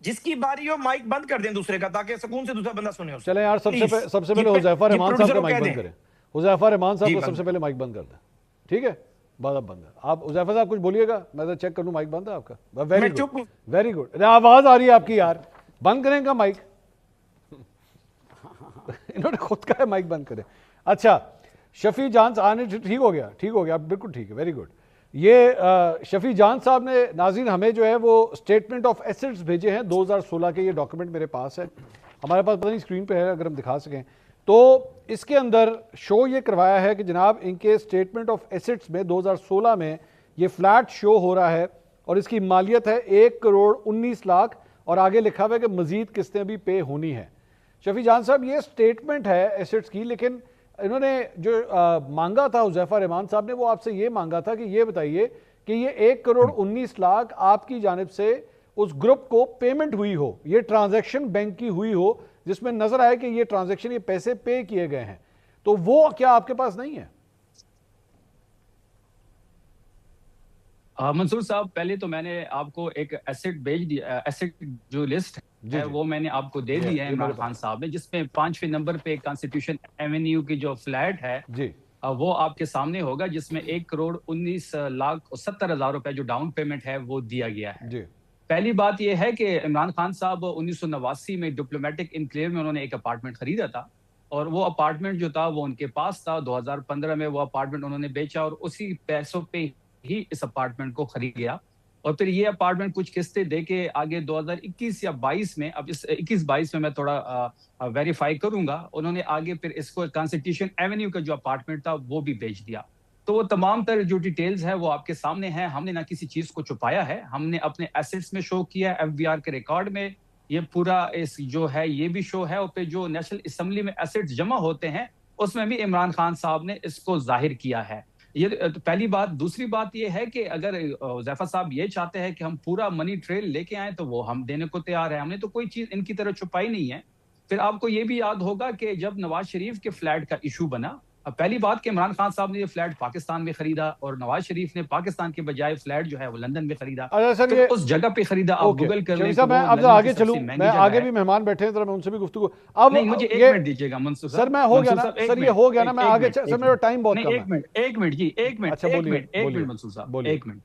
جس کی باری ہو مائک بند کر دیں دوسرے کا تاکہ سکون سے دوسرا بندہ سنے اسے. چلیں یار سب سے پہلے حذیفہ رحمان صاحب کا مائک بند کریں. حذیفہ رحمان صاحب کو سب سے پہلے مائک بند کر دیں. ٹھیک ہے بات اب بند ہے. آپ حذیفہ صاحب کچھ بولیے گا, میں چیک کر لوں مائک بند ہے آپ کا. Very good very good. آواز آ رہی ہے آپ کی یار, بند کریں گا مائک. انہوں نے خود کا ہے مائک بند کریں. اچھا شفیع جان آنے ٹھیک ہو گیا بالکل ٹھیک ہے ویری گڈ. یہ شفیع جان صاحب نے ناظرین ہمیں جو ہے وہ اسٹیٹمنٹ آف ایسٹس بھیجے ہیں 2016 کے. یہ ڈاکومنٹ میرے پاس ہے, ہمارے پاس پتہ نہیں اسکرین پہ ہے, اگر ہم دکھا سکیں تو اس کے اندر شو یہ کروایا ہے کہ جناب ان کے اسٹیٹمنٹ آف ایسٹس میں 2016 میں یہ فلیٹ شو ہو رہا ہے اور اس کی مالیت ہے 1 کروڑ 19 لاکھ اور آگے لکھا ہوا ہے کہ مزید قسطیں بھی پے ہونی ہیں. شفیع جان صاحب یہ اسٹیٹمنٹ ہے ایسٹس کی, لیکن انہوں نے جو مانگا تھا حذیفہ رحمان صاحب نے, وہ آپ سے یہ مانگا تھا کہ یہ بتائیے کہ یہ 1 کروڑ 19 لاکھ آپ کی جانب سے اس گروپ کو پیمنٹ ہوئی ہو, یہ ٹرانزیکشن بینک کی ہوئی ہو جس میں نظر آئے کہ یہ ٹرانزیکشن یہ پیسے پے کیے گئے ہیں, تو وہ کیا آپ کے پاس نہیں ہے؟ منصور صاحب پہلے تو میں نے آپ کو ایک ایسٹ بھیج دیا, ایسٹ جو لسٹ ہے وہ میں نے آپ کو دے دی ہے عمران خان صاحب نے, جس میں 5ویں نمبر پہ کانسٹیٹیوشن ایونیو کی جو فلیٹ ہے وہ آپ کے سامنے ہوگا, جس میں 1 کروڑ 19 لاکھ 70 ہزار روپے جو ڈاؤن پیمنٹ ہے وہ دیا گیا ہے. پہلی بات یہ ہے کہ عمران خان صاحب 1989 میں ڈپلومیٹک انکلیو میں انہوں نے ایک اپارٹمنٹ خریدا تھا اور وہ اپارٹمنٹ جو تھا وہ ان کے پاس تھا. 2015 میں وہ اپارٹمنٹ انہوں نے بیچا اور اسی پیسوں پہ ہی اس اپارٹمنٹ کو خرید لیا اور پھر یہ اپارٹمنٹ کچھ قسطیں دے کے آگے 2021 یا 22 میں, اب اس 21-22 میں تھوڑا ویریفائی کروں گا, انہوں نے آگے پھر اس کو کانسٹیٹیوشن ایونیو کا جو اپارٹمنٹ تھا وہ بھی بیچ دیا. تو وہ تمام تر جو ڈیٹیلز ہے وہ آپ کے سامنے ہیں. ہم نے نہ کسی چیز کو چھپایا ہے, ہم نے اپنے ایسٹس میں شو کیا ہے, FBR کے ریکارڈ میں یہ پورا اس جو ہے یہ بھی شو ہے, اور پہ جو نیشنل اسمبلی میں ایسٹس جمع ہوتے ہیں اس میں بھی عمران خان صاحب نے اس کو ظاہر کیا ہے. یہ پہلی بات. دوسری بات یہ ہے کہ اگر حذیفہ صاحب یہ چاہتے ہیں کہ ہم پورا منی ٹریل لے کے آئیں تو وہ ہم دینے کو تیار ہیں, ہم نے تو کوئی چیز ان کی طرف چھپائی نہیں ہے. پھر آپ کو یہ بھی یاد ہوگا کہ جب نواز شریف کے فلیٹ کا ایشو بنا, پہلی بات کہ عمران خان صاحب نے یہ فلیٹ پاکستان میں خریدا اور نواز شریف نے پاکستان کے بجائے فلیٹ جو ہے وہ لندن میں خریدا, پھر اس جگہ پہ خریدا. آپ گوگل کر لیں. میں اب آگے چلوں, میں آگے بھی مہمان بیٹھے ہیں, ذرا میں ان سے بھی گفتگو. اب نہیں مجھے 1 منٹ دیجیے گا منصور صاحب. سر میں ہو گیا نا, سر یہ ہو گیا نا, میں آگے سر میرا ٹائم بہت کم ہے. 1 منٹ جی 1 منٹ منصور صاحب 1 منٹ.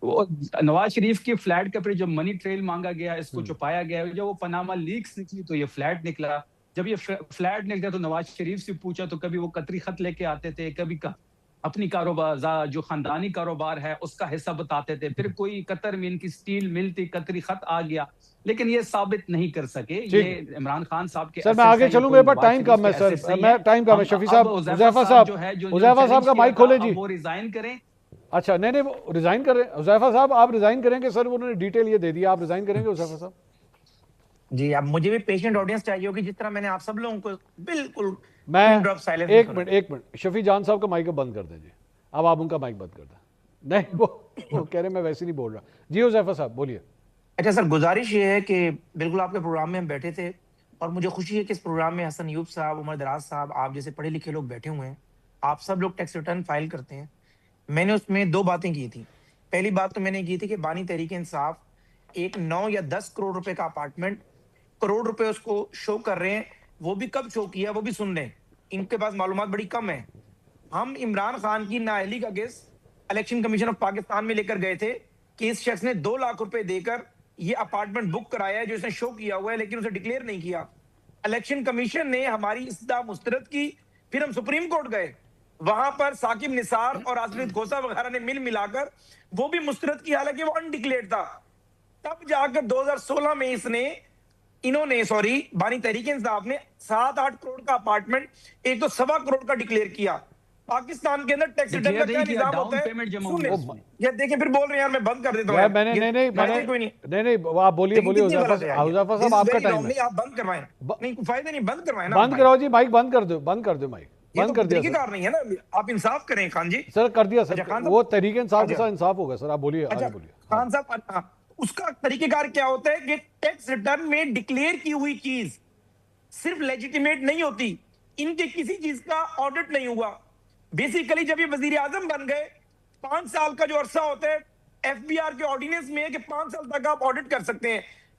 وہ نواز شریف کی فلیٹ کا پھر جب منی ٹریل مانگا گیا, اس کو چھپایا گیا, جب وہ پاناما لیکس نکلی تو یہ فلیٹ نکلا. جب یہ فلیٹ نکلا تو نواز شریف سے پوچھا تو کبھی وہ قطری خط لے کے آتے تھے, کبھی اپنی کاروبار جو خاندانی کاروبار ہے اس کا حصہ بتاتے تھے, پھر کوئی قطر میں ان کی سٹیل مل تھی, قطری خط آ گیا, لیکن یہ ثابت نہیں کر سکے. یہ عمران خان صاحب کے سر میں آگے چلوں, میرے پاس ٹائم کم ہے سر, میں ٹائم کم ہے. شفیع صاحب, حذیفہ صاحب کا مائک کھولیں جی. وہ ریزائن کریں. اچھا نہیں وہ ریزائن کریں. حذیفہ صاحب آپ ریزائن کریں گے سر, انہوں نے ڈیٹیل یہ دے دیا, آپ ریزائن کریں گے حذیفہ صاحب؟ جی اب مجھے بھی پیشنٹ آڈینس چاہیے ہوگی, جس طرح میں نے آپ سب لوگوں کو بالکل میں 1 منٹ شفیع جان صاحب کا مائک بند کر دیں جی. اب آپ ان کا مائک بند کر دیں. نہیں وہ کہہ رہے میں ویسے نہیں بول رہا. جی حذیفہ صاحب بولیے. اچھا سر, گزارش یہ ہے کہ بالکل آپ کے پروگرام میں ہم بیٹھے تھے اور مجھے خوشی ہے کہ اس پروگرام میں حسن ایوب صاحب, عمر دراز صاحب, آپ جیسے پڑھے لکھے لوگ بیٹھے ہوئے ہیں. آپ سب لوگ ٹیکس ریٹرن فائل کرتے ہیں. میں نے اس میں 2 باتیں کی تھی. پہلی بات تو میں نے کی تھی کہ بانی تحریک انصاف ایک 9 یا 10 کروڑ روپے کا اپارٹمنٹ, کروڑ روپے اس کو شو کر رہے ہیں. وہ بھی کب شو کیا وہ بھی سن لیں, ان کے پاس معلومات بڑی کم ہے. ہم عمران خان کی نااہلی کا case election commission of Pakistan میں لے کر گئے تھے کہ اس شخص نے 2 لاکھ روپے دے کر یہ اپارٹمنٹ بک کرایا ہے جو اس نے شو کیا ہوا ہے, لیکن اسے ڈکلیئر نہیں کیا. الیکشن کمیشن نے ہماری استدعا مسترد کی, پھر ہم سپریم کورٹ گئے, وہاں پر ثاقب نثار اور آصف کھوسا وغیرہ نے ملا کر وہ بھی مسترد کی, حالانکہ وہ انڈکلیئرڈ تھا. تب جا کر 2016 میں بانی تحریک انصاف نے 7-8 کروڑ کا اپارٹمنٹ ایک تو 1.25 کروڑ کا ڈکلیئر کیا. پاکستان کے اندر ٹیکس ریٹرن کا کیا نظام ہوتا ہے, یہ دیکھیں پھر بول رہے ہیں یار, میں بند کر دیتا ہوں. نہیں آپ بولیے حذیفہ صاحب, آپ کا ٹائم ہے. آپ بند کروائیں, نہیں کوئی فائدہ نہیں, بند کروائیں نا. بند کراؤ جی, مائک بند کر دو مائک بند کر دیا. کار نہیں ہے نا, آپ انصاف کریں خان جی. سر کر دیا سر, وہ تحریک انصاف کے ساتھ انصاف ہوگا سر. آپ بولیے آگے بولیے. خان صاحب اس کا طریقہ کار کیا ہوتا ہے کہ ٹیکس ریٹرن میں ڈکلیئر کی ہوئی چیز صرف لیجیٹیمیٹ نہیں ہوتی, ان کے کسی چیز کا آڈٹ نہیں ہوا. بیسیکلی جب یہ وزیر اعظم بن گئے, 5 سال کا جو عرصہ ہوتا ہے ایف بی آر کے آرڈیننس میں ہے کہ 5 سال تک آپ آڈٹ کر سکتے ہیں.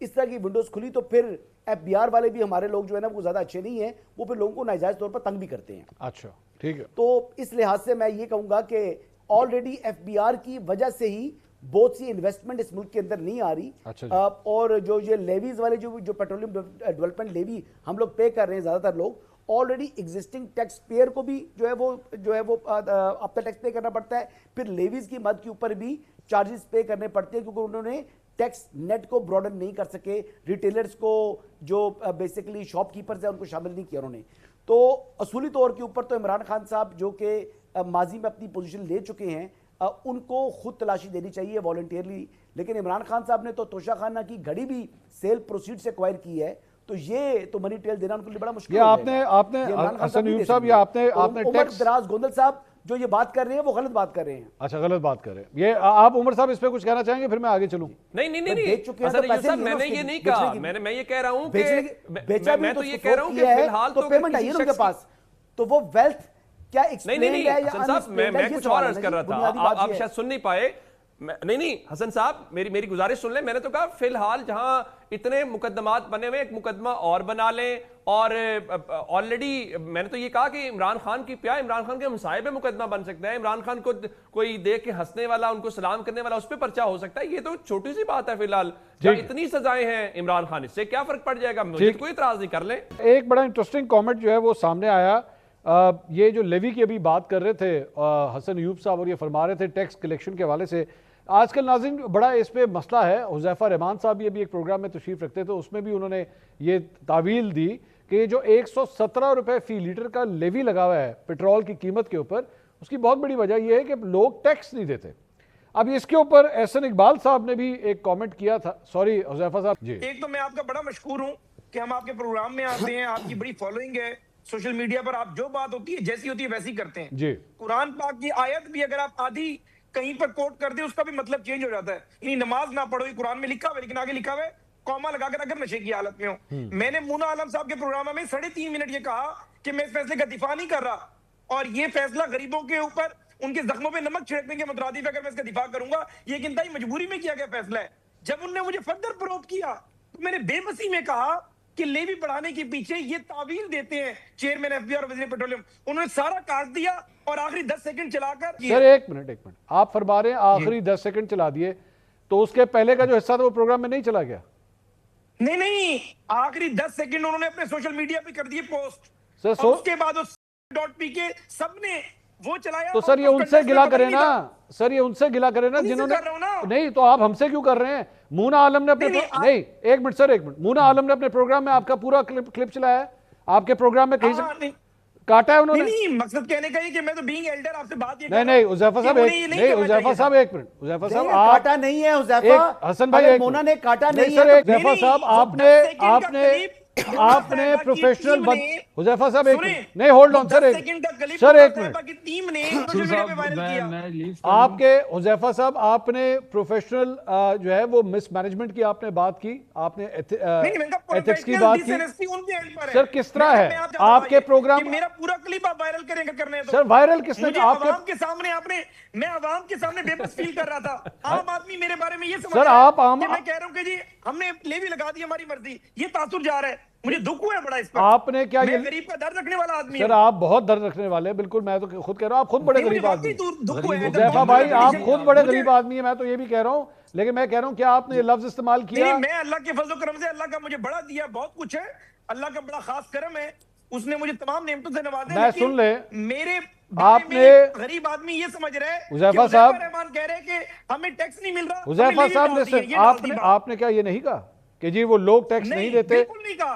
اس طرح کی ونڈوز کھلی تو پھر FBI والے بھی ہمارے لوگ جو ہے نا وہ زیادہ اچھے نہیں ہیں, وہ پھر لوگوں کو ناجائز طور پر تنگ بھی کرتے ہیں. اچھا ٹھیک ہے. تو اس لحاظ سے میں یہ کہوں گا کہ آلریڈی FBI کی وجہ سے ہی بہت سی انویسٹمنٹ اس ملک کے اندر نہیں آ رہی. اور جو یہ لیویز والے جو پیٹرولیم ڈیولپمنٹ لیوی ہم لوگ پے کر رہے ہیں زیادہ تر لوگ, آلریڈی ایگزسٹنگ ٹیکس پیئر کو بھی جو ہے وہ اپنا ٹیکس پے کرنا پڑتا ہے, پھر لیویز کی مد کے اوپر بھی چارجز پے کرنے پڑتے ہیں کیونکہ انہوں نے ٹیکس نیٹ کو براڈن نہیں کر سکے, ریٹیلرز کو جو بیسیکلی شاپ کیپرز ہیں ان کو شامل نہیں کیا انہوں نے. تو اصولی طور کے اوپر تو عمران خان صاحب جو کہ ماضی میں اپنی پوزیشن لے چکے ہیں, ان کو خود تلاشی دینی چاہیے والنٹیئرلی. لیکن عمران خان صاحب نے تو توشہ خانہ کی گھڑی بھی سیل پروسیڈ سے ایکوائر کی ہے, تو یہ تو منی ٹیل دینا ان کے لیے بڑا مشکل ہے. آپ نے حسن ایوب صاحب, یہ آپ نے عمر دراز گوندل صاحب جو یہ بات کر رہے ہیں وہ غلط بات کر رہے ہیں. اچھا غلط بات کر رہے ہیں یہ آپ عمر صاحب اس پہ کچھ کہنا چاہیں گے پھر میں آگے چلوں. نہیں حسن ایوب صاحب میں نے یہ نہیں کہا, میں یہ کہہ رہا ہوں کہ میں تو یہ کہہ رہا ہوں کہ فی الحال تو پیمنٹ آئی ہے ان کے پاس, تو وہ ویلتھ کیا نہیں حسن صاحب میں کچھ اور عرض کر رہا تھا, آپ شاید سن نہیں پائے. نہیں حسن صاحب میری گزارش سن لیں. میں نے تو کہا فی الحال جہاں اتنے مقدمات بنے ہوئے ایک مقدمہ اور بنا لیں, اور آلریڈی میں نے تو یہ کہا کہ عمران خان کی عمران خان کے ہمسائے پہ مقدمہ بن سکتا ہے, عمران خان کو کوئی دیکھ کے ہنسنے والا, ان کو سلام کرنے والا, اس پہ پرچہ ہو سکتا ہے. یہ تو چھوٹی سی بات ہے فی الحال, اتنی سزائیں ہیں عمران خان, اس سے کیا فرق پڑ جائے گا, مجھے کوئی اعتراض نہیں, کر لیں. ایک بڑا انٹرسٹنگ کامنٹ جو ہے وہ سامنے آیا, یہ جو لیوی کی ابھی بات کر رہے تھے حسن ایوب صاحب, اور یہ فرما رہے تھے ٹیکس کلیکشن کے حوالے سے. آج کل ناظرین بڑا اس پہ مسئلہ ہے. حذیفہ رحمان صاحب بھی ابھی ایک پروگرام میں تشریف رکھتے تھے, اس میں بھی انہوں نے یہ تعویل دی کہ جو 117 روپے فی لیٹر کا لیوی لگا ہوا ہے پیٹرول کی قیمت کے اوپر, اس کی بہت بڑی وجہ یہ ہے کہ لوگ ٹیکس نہیں دیتے. اب اس کے اوپر احسن اقبال صاحب نے بھی ایک کامنٹ کیا تھا. سوری حذیفہ صاحب. جی ایک تو میں آپ کا بڑا مشکور ہوں کہ ہم آپ کے پروگرام میں آتے ہیں, آپ کی بڑی فالوئنگ ہے سوشل میڈیا پر, آپ جو بات ہوتی ہے جیسی ہوتی ہے ویسی کرتے ہیں. جی قرآن پاک کی آیت بھی اگر آپ آدھی کہیں پر کوٹ کر دیں اس کا بھی مطلب چینج ہو جاتا ہے. یعنی نماز نہ پڑھو, قرآن میں لکھا ہوا ہے لیکن آگے لکھا ہوا ہے کوما لگا کر اگر نشے کی حالت میں ہو. میں نے مونا عالم صاحب کے پروگرام میں 3.5 منٹ یہ کہا کہ میں اس فیصلے کا دفاع نہیں کر رہا, اور یہ فیصلہ غریبوں کے اوپر ان کے زخموں پہ نمک چھڑکنے کے مترادف ہے. اگر میں اس کا دفاع کروں گا, یہ ایک انتہائی مجبوری میں کیا گیا فیصلہ ہے. جب انہوں نے مجھے فردر پروب کیا تو میں نے بے بسی میں کہا کہ لیوی بڑھانے کے پیچھے یہ تعویل دیتے ہیں چیئرمین FBI اور وزیر پیٹرولیم. انہوں نے سارا کاٹ دیا اور آخری 10 سیکنڈ چلا کر. سر ایک منٹ آپ فرما رہے ہیں آخری 10 سیکنڈ چلا دیے, تو اس کے پہلے کا جو حصہ تھا وہ پروگرام میں نہیں چلا گیا؟ نہیں, آخری 10 سیکنڈ انہوں نے اپنے سوشل میڈیا پہ کر دیے پوسٹ, سر اس کے بعد .p کے سب نے وہ چلایا. تو سر یہ ان سے گلا کرے نا, سر یہ ان سے گلا کرے نا جنہوں نے, نہیں تو آپ ہم سے کیوں کر رہے ہیں؟ مونا عالم نے اپنے نہیں ایک منٹ سر, ایک منٹ, مونا عالم نے اپنے پروگرام میں آپ کا پورا کلپ چلایا ہے, آپ کے پروگرام میں کہیں سے کاٹا ہے انہوں نے؟ نہیں, مقصد کہنے کا یہ کہ میں تو بینگ ایلڈر آپ سے بات یہ نہیں حذیفہ صاحب حذیفہ صاحب ایک منٹ, حذیفہ صاحب کاٹا نہیں ہے حذیفہ, حسن بھائی مونا نے کاٹا نہیں سر, ہے. حذیفہ صاحب آپ نے پروفیشنل حذیفہ صاحب ایک منٹ, نہیں ہولڈ آن سر ایک منٹ, آپ کے حذیفہ صاحب آپ نے پروفیشنل جو ہے وہ مس مینجمنٹ کی آپ نے بات کی, آپ نے ایتھکس کی بات کی. سر کس طرح ہے آپ کے پروگرام, میرا پورا کلپ آپ وائرل کرنے سر وائرل کس نے آپ کے سامنے, آپ نے, میں عوام کے سامنے بے بس فیل کر رہا تھا. عام آدمی میرے بارے میں یہ سمجھ سر آپ عام, میں کہہ رہا ہوں کہ جی ہم نے لیوی لگا دی ہماری مرضی, یہ تاثر جا رہا ہے, مجھے دکھ ہوا ہے بڑا اس پر. آپ نے کیا, میں غریب کا درد رکھنے والا آدمی سر آپ بہت درد رکھنے والے ہیں, بالکل میں تو خود کہہ رہا ہوں آپ خود بڑے غریب آدمی ہیں. حذیفہ بھائی آپ خود بڑے غریب آدمی ہیں, میں تو یہ بھی کہہ رہا ہوں, لیکن میں کہہ رہا ہوں کہ آپ نے یہ لفظ استعمال کیا. میں اللہ کے فضل و کرم سے, اللہ کا مجھے بڑا دیا, بہت کچھ ہے, اللہ کا بڑا خاص کرم ہے, اس نے مجھے تمام نعمتوں سے نوازا. میں سن لے, میرے آپ نے غریب آدمی یہ سمجھ رہے ہیں حذیفہ صاحب رحمان کہہ رہے ہیں کہ ہمیں ٹیکس نہیں مل رہا. حذیفہ صاحب آپ نے کیا یہ نہیں کہا کہ جی وہ لوگ ٹیکس نہیں دیتے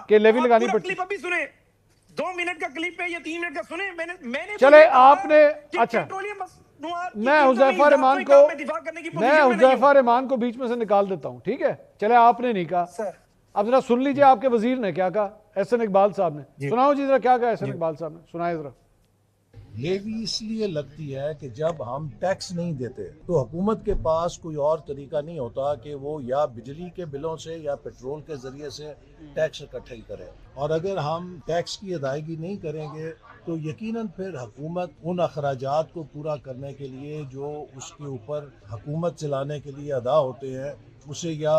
کہ لیوی لگانی پڑتی؟ کلپ ابھی سنیں, 2 منٹ کا کلپ ہے یا 3 منٹ کا سنیں. میں نے چلے آپ نے, اچھا میں حذیفہ رحمان کو بیچ میں سے نکال دیتا ہوں, ٹھیک ہے, چلے آپ نے نہیں کہا, اب ذرا سن لیجئے آپ کے وزیر نے کیا کہا, احسن اقبال صاحب نے. سناؤ جی ذرا کیا کہا احسن اقبال صاحب نے, سنائے ذرا. لیوی اس لیے لگتی ہے کہ جب ہم ٹیکس نہیں دیتے تو حکومت کے پاس کوئی اور طریقہ نہیں ہوتا کہ وہ یا بجلی کے بلوں سے یا پیٹرول کے ذریعے سے ٹیکس اکٹھائی کرے, اور اگر ہم ٹیکس کی ادائیگی نہیں کریں گے تو یقیناً پھر حکومت ان اخراجات کو پورا کرنے کے لیے جو اس کے اوپر حکومت چلانے کے لیے ادا ہوتے ہیں اسے یا